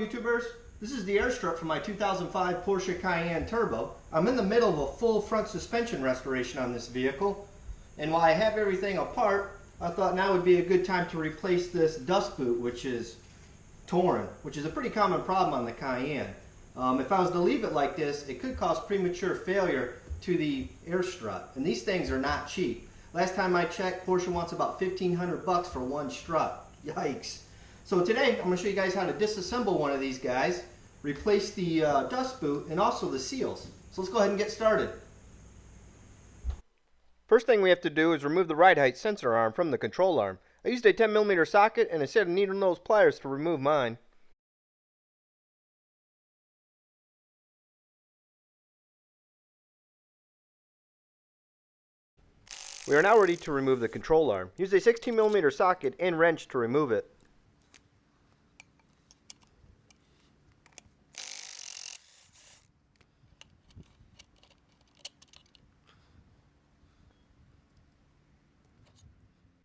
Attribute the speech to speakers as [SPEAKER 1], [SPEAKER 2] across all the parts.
[SPEAKER 1] YouTubers, this is the air strut from my 2005 Porsche Cayenne Turbo. I'm in the middle of a full front suspension restoration on this vehicle, and while I have everything apart, I thought now would be a good time to replace this dust boot, which is torn, which is a pretty common problem on the Cayenne. If I was to leave it like this, it could cause premature failure to the air strut, and these things are not cheap. Last time I checked, Porsche wants about $1,500 for one strut. Yikes. So today I'm going to show you guys how to disassemble one of these guys, replace the dust boot, and also the seals. So let's go ahead and get started. First thing we have to do is remove the ride height sensor arm from the control arm. I used a 10mm socket and a set of needle nose pliers to remove mine. We are now ready to remove the control arm. Use a 16mm socket and wrench to remove it.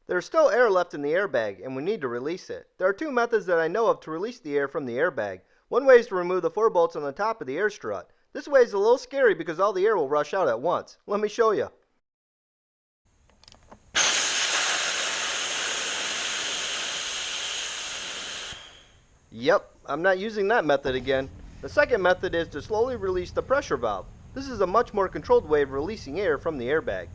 [SPEAKER 1] There is still air left in the airbag, and we need to release it. There are two methods that I know of to release the air from the airbag. One way is to remove the 4 bolts on the top of the air strut. This way is a little scary because all the air will rush out at once. Let me show you. Yep, I'm not using that method again. The second method is to slowly release the pressure valve. This is a much more controlled way of releasing air from the airbag.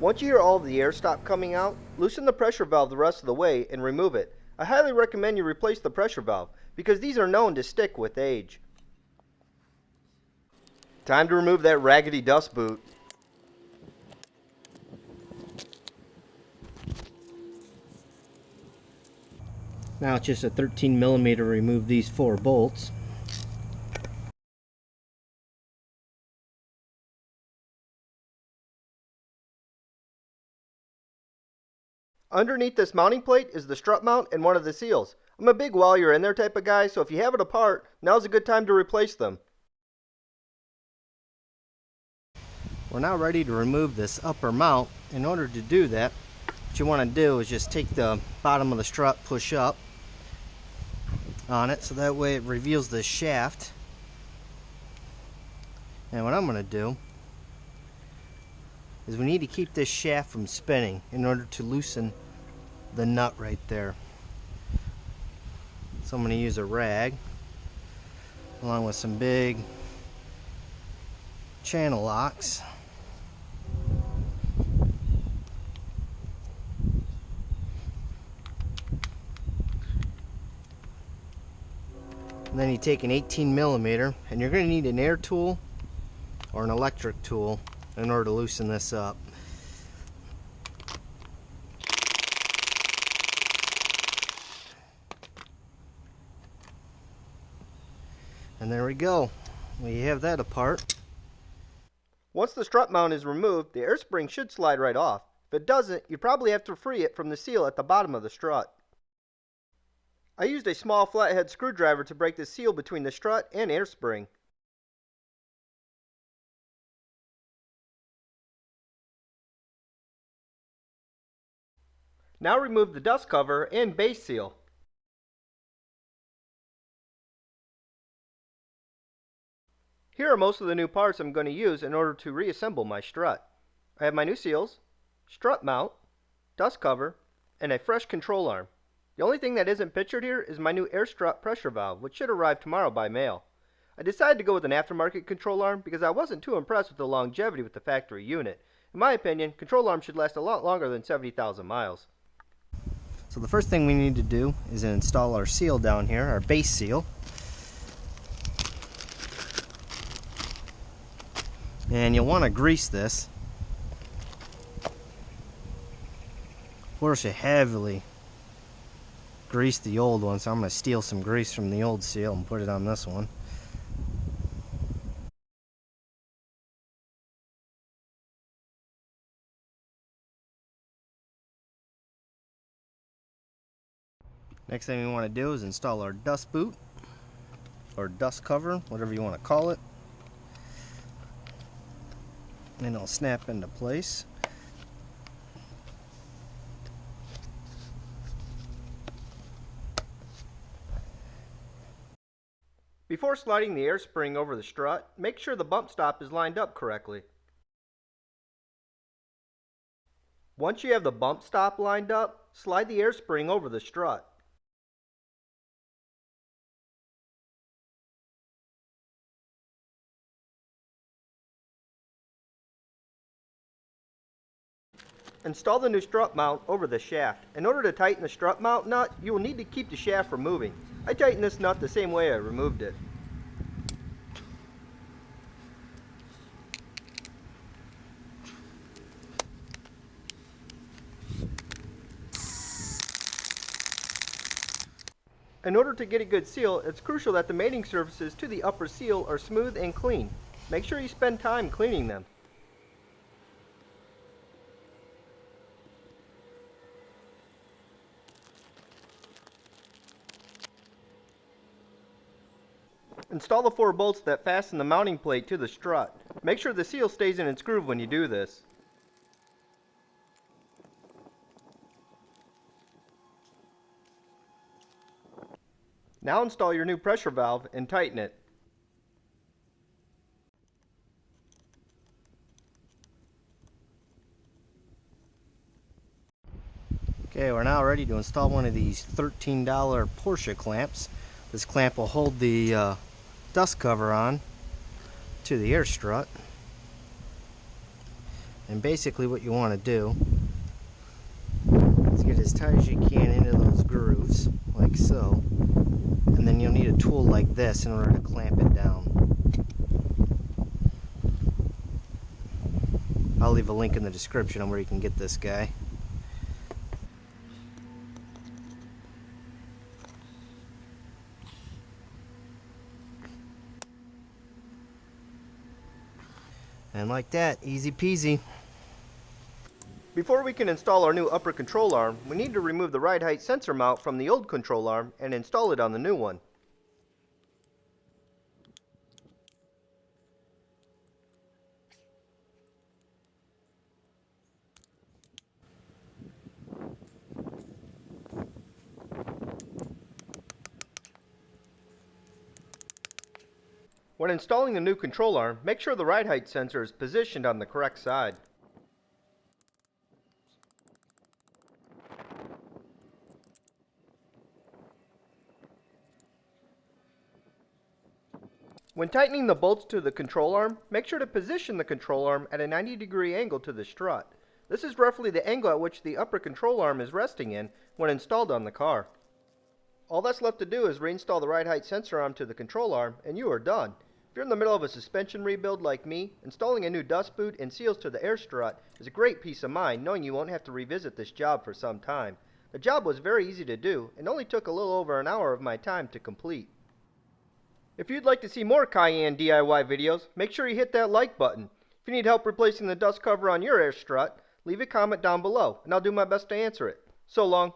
[SPEAKER 1] Once you hear all of the air stop coming out, loosen the pressure valve the rest of the way and remove it. I highly recommend you replace the pressure valve because these are known to stick with age. Time to remove that raggedy dust boot. Now it's just a 13mm to remove these 4 bolts. Underneath this mounting plate is the strut mount and one of the seals. I'm a big while you're in there type of guy, so if you have it apart, now's a good time to replace them. We're now ready to remove this upper mount. In order to do that, what you want to do is just take the bottom of the strut, push up on it, so that way it reveals the shaft. And what I'm going to do is we need to keep this shaft from spinning in order to loosen the nut right there. So I'm going to use a rag along with some big channel locks. And then you take an 18mm, and you're going to need an air tool or an electric tool in order to loosen this up. And there we go. We have that apart. Once the strut mount is removed, the air spring should slide right off. If it doesn't, you probably have to free it from the seal at the bottom of the strut. I used a small flathead screwdriver to break the seal between the strut and air spring. Now remove the dust cover and base seal. Here are most of the new parts I'm going to use in order to reassemble my strut. I have my new seals, strut mount, dust cover, and a fresh control arm. The only thing that isn't pictured here is my new air strut pressure valve, which should arrive tomorrow by mail. I decided to go with an aftermarket control arm because I wasn't too impressed with the longevity with the factory unit. In my opinion, control arms should last a lot longer than 70,000 miles. So the first thing we need to do is install our seal down here, our base seal. And you'll want to grease this. Porsche heavily greased the old one, so I'm going to steal some grease from the old seal and put it on this one. Next thing we want to do is install our dust boot. or dust cover, whatever you want to call it. And it'll snap into place. Before sliding the air spring over the strut, make sure the bump stop is lined up correctly. Once you have the bump stop lined up, slide the air spring over the strut. Install the new strut mount over the shaft. In order to tighten the strut mount nut, you will need to keep the shaft from moving. I tightened this nut the same way I removed it. In order to get a good seal, it's crucial that the mating surfaces to the upper seal are smooth and clean. Make sure you spend time cleaning them. Install the 4 bolts that fasten the mounting plate to the strut. Make sure the seal stays in its groove when you do this. Now install your new pressure valve and tighten it. Okay, we're now ready to install one of these $13 Porsche clamps. This clamp will hold the dust cover on to the air strut. And basically what you want to do is get as tight as you can into those grooves, like so. And then you'll need a tool like this in order to clamp it down. I'll leave a link in the description on where you can get this guy. And like that, easy peasy. Before we can install our new upper control arm, we need to remove the ride height sensor mount from the old control arm and install it on the new one. When installing the new control arm, make sure the ride height sensor is positioned on the correct side. When tightening the bolts to the control arm, make sure to position the control arm at a 90-degree angle to the strut. This is roughly the angle at which the upper control arm is resting in when installed on the car. All that's left to do is reinstall the ride height sensor arm to the control arm and you are done. If you're in the middle of a suspension rebuild like me, installing a new dust boot and seals to the air strut is a great peace of mind knowing you won't have to revisit this job for some time. The job was very easy to do and only took a little over an hour of my time to complete. If you'd like to see more Cayenne DIY videos, make sure you hit that like button. If you need help replacing the dust cover on your air strut, leave a comment down below and I'll do my best to answer it. So long.